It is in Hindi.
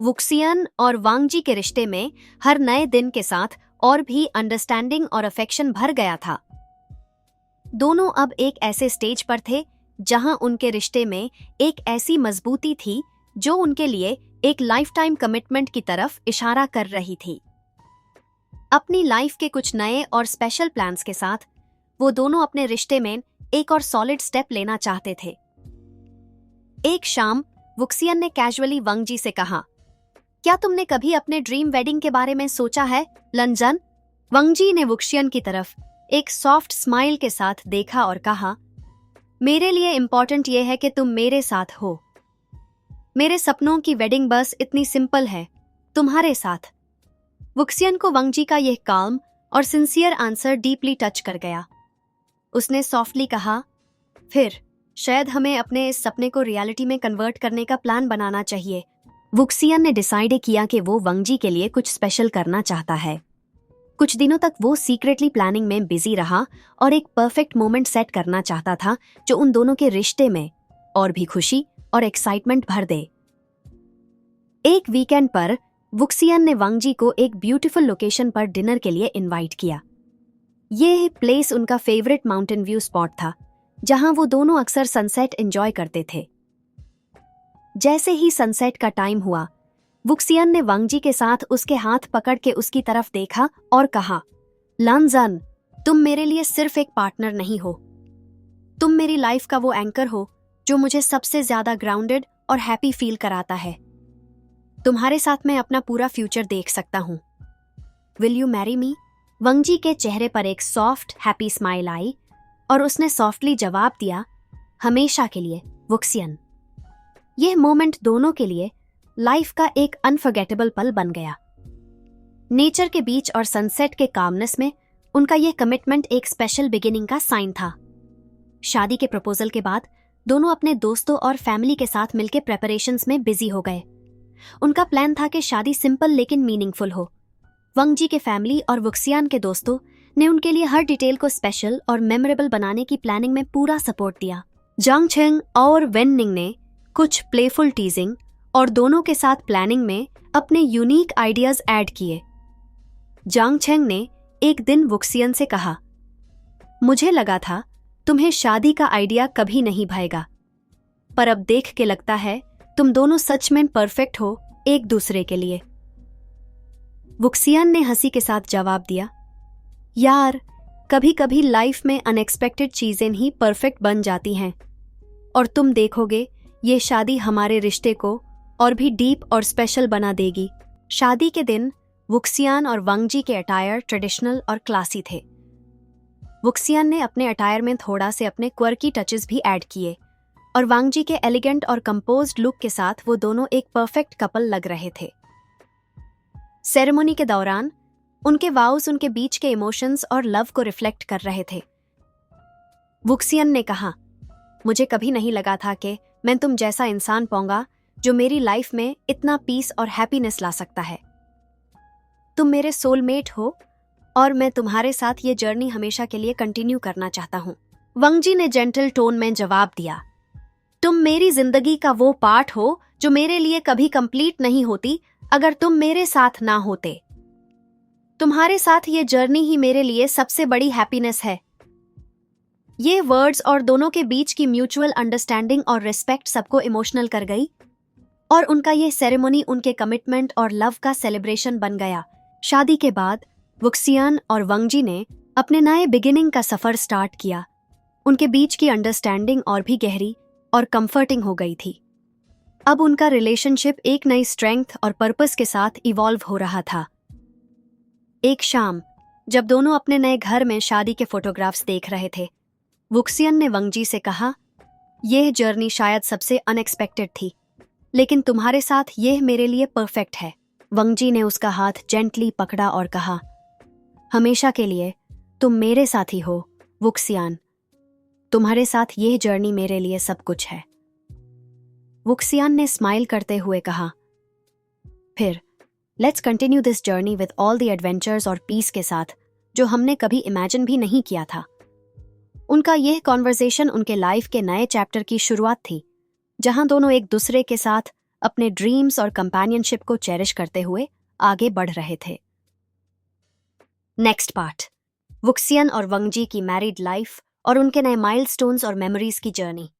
वुक्सियन और वांगजी के रिश्ते में हर नए दिन के साथ और भी अंडरस्टैंडिंग और अफेक्शन भर गया था। दोनों अब एक ऐसे स्टेज पर थे जहां उनके रिश्ते में एक ऐसी मजबूती थी जो उनके लिए एक लाइफ टाइम कमिटमेंट की तरफ इशारा कर रही थी। अपनी लाइफ के कुछ नए और स्पेशल प्लान्स के साथ वो दोनों अपने रिश्ते में एक और सॉलिड स्टेप लेना चाहते थे। एक शाम वुक्सियन ने कैजुअली वांगजी से कहा, क्या तुमने कभी अपने ड्रीम वेडिंग के बारे में सोचा है, लंजन? वांगजी ने वुक्सियन की तरफ एक सॉफ्ट स्माइल के साथ देखा और कहा, मेरे लिए इंपॉर्टेंट यह है कि तुम मेरे साथ हो। मेरे सपनों की वेडिंग बस इतनी सिंपल है, तुम्हारे साथ। वुक्सियन को वांगजी का यह काम और सिंसियर आंसर डीपली टच कर गया। उसने सॉफ्टली कहा, फिर शायद हमें अपने इस सपने को रियलिटी में कन्वर्ट करने का प्लान बनाना चाहिए। वुक्सियन ने डिसाइड किया कि वो वांगजी के लिए कुछ स्पेशल करना चाहता है। कुछ दिनों तक वो सीक्रेटली प्लानिंग में बिजी रहा और एक परफेक्ट मोमेंट सेट करना चाहता था जो उन दोनों के रिश्ते में और भी खुशी और एक्साइटमेंट भर दे। एक वीकेंड पर वुक्सियन ने वांगजी को एक ब्यूटीफुल लोकेशन पर डिनर के लिए इनवाइट किया। यह प्लेस उनका फेवरेट माउंटेन व्यू स्पॉट था जहां वो दोनों अक्सर सनसेट एंजॉय करते थे। जैसे ही सनसेट का टाइम हुआ, वुक्सियन ने वांगजी के साथ उसके हाथ पकड़ के उसकी तरफ देखा और कहा, लंजन, तुम मेरे लिए सिर्फ एक पार्टनर नहीं हो, तुम मेरी लाइफ का वो एंकर हो जो मुझे सबसे ज्यादा ग्राउंडेड और हैप्पी फील कराता है। तुम्हारे साथ मैं अपना पूरा फ्यूचर देख सकता हूँ। Will you marry me? Wangji के चेहरे पर एक सॉफ्ट हैप्पी स्माइल आई और उसने सॉफ्टली जवाब दिया, हमेशा के लिए, वुक्सियन। यह मोमेंट दोनों के लिए लाइफ का एक अनफॉरगेटेबल पल बन गया। नेचर के बीच और सनसेट के कामनेस में उनका यह कमिटमेंट एक स्पेशल बिगिनिंग का साइन था। शादी के प्रपोजल के बाद दोनों अपने दोस्तों और फैमिली के साथ मिलकर प्रेपरेशंस में बिजी हो गए। उनका प्लान था कि शादी सिंपल लेकिन मीनिंगफुल हो। वांगजी के फैमिली और वुक्सियन के दोस्तों ने उनके लिए हर डिटेल को स्पेशल और मेमोरेबल बनाने की प्लानिंग में पूरा सपोर्ट दिया। जांग चेंग और वेन निंग ने कुछ प्लेफुल टीजिंग और दोनों के साथ प्लानिंग में अपने यूनिक आइडियाज ऐड किए। जांग चेंग ने एक दिन वुक्सियन से कहा, मुझे लगा था तुम्हें शादी का आइडिया कभी नहीं भाएगा, पर अब देख के लगता है तुम दोनों सच में परफेक्ट हो एक दूसरे के लिए। वुक्सियन ने हंसी के साथ जवाब दिया, यार, कभी कभी लाइफ में अनएक्सपेक्टेड चीजें ही परफेक्ट बन जाती हैं, और तुम देखोगे ये शादी हमारे रिश्ते को और भी डीप और स्पेशल बना देगी। शादी के दिन वुक्सियन और वांगजी के अटायर ट्रेडिशनल और क्लासी थे। वुक्सियन ने अपने अटायर में थोड़ा से अपने क्वर्की टचेस भी ऐड किए और वांगजी के एलिगेंट और कंपोज्ड लुक के साथ वो दोनों एक परफेक्ट कपल लग रहे थे। सेरेमनी के दौरान उनके वाउस उनके बीच के इमोशंस और लव को रिफ्लेक्ट कर रहे थे। वुक्सियन ने कहा, मुझे कभी नहीं लगा था कि मैं तुम जैसा इंसान पाऊंगा जो मेरी लाइफ में इतना पीस और हैप्पीनेस ला सकता है। तुम मेरे सोलमेट हो और मैं तुम्हारे साथ ये जर्नी हमेशा के लिए कंटिन्यू करना चाहता हूँ। वांगजी ने जेंटल टोन में जवाब दिया, तुम मेरी जिंदगी का वो पार्ट हो जो मेरे लिए कभी कंप्लीट नहीं होती अगर तुम मेरे साथ ना होते। तुम्हारे साथ ये जर्नी ही मेरे लिए सबसे बड़ी हैप्पीनेस है। ये वर्ड्स और दोनों के बीच की म्यूचुअल अंडरस्टैंडिंग और रिस्पेक्ट सबको इमोशनल कर गई और उनका ये सेरेमनी उनके कमिटमेंट और लव का सेलिब्रेशन बन गया। शादी के बाद वुक्सियन और वांगजी ने अपने नए बिगिनिंग का सफर स्टार्ट किया। उनके बीच की अंडरस्टैंडिंग और भी गहरी और कंफर्टिंग हो गई थी। अब उनका रिलेशनशिप एक नई स्ट्रेंथ और पर्पस के साथ इवॉल्व हो रहा था। एक शाम जब दोनों अपने नए घर में शादी के फोटोग्राफ्स देख रहे थे, वुक्सियन ने वांगजी से कहा, यह जर्नी शायद सबसे अनएक्सपेक्टेड थी, लेकिन तुम्हारे साथ यह मेरे लिए परफेक्ट है। वांगजी ने उसका हाथ जेंटली पकड़ा और कहा, हमेशा के लिए तुम मेरे साथी हो, वुक्सियन। तुम्हारे साथ यह जर्नी मेरे लिए सब कुछ है। वुक्सियन ने स्माइल करते हुए कहा, फिर let's continue this journey with all the adventures और पीस के साथ जो हमने कभी इमेजिन भी नहीं किया था। उनका यह कॉन्वर्सेशन उनके लाइफ के नए चैप्टर की शुरुआत थी, जहां दोनों एक दूसरे के साथ अपने ड्रीम्स और कंपेनियनशिप को चेरिश करते हुए आगे बढ़ रहे थे। नेक्स्ट पार्ट, वुक्सियन और वंगजी की मैरिड लाइफ और उनके नए माइलस्टोन्स और मेमोरीज की जर्नी।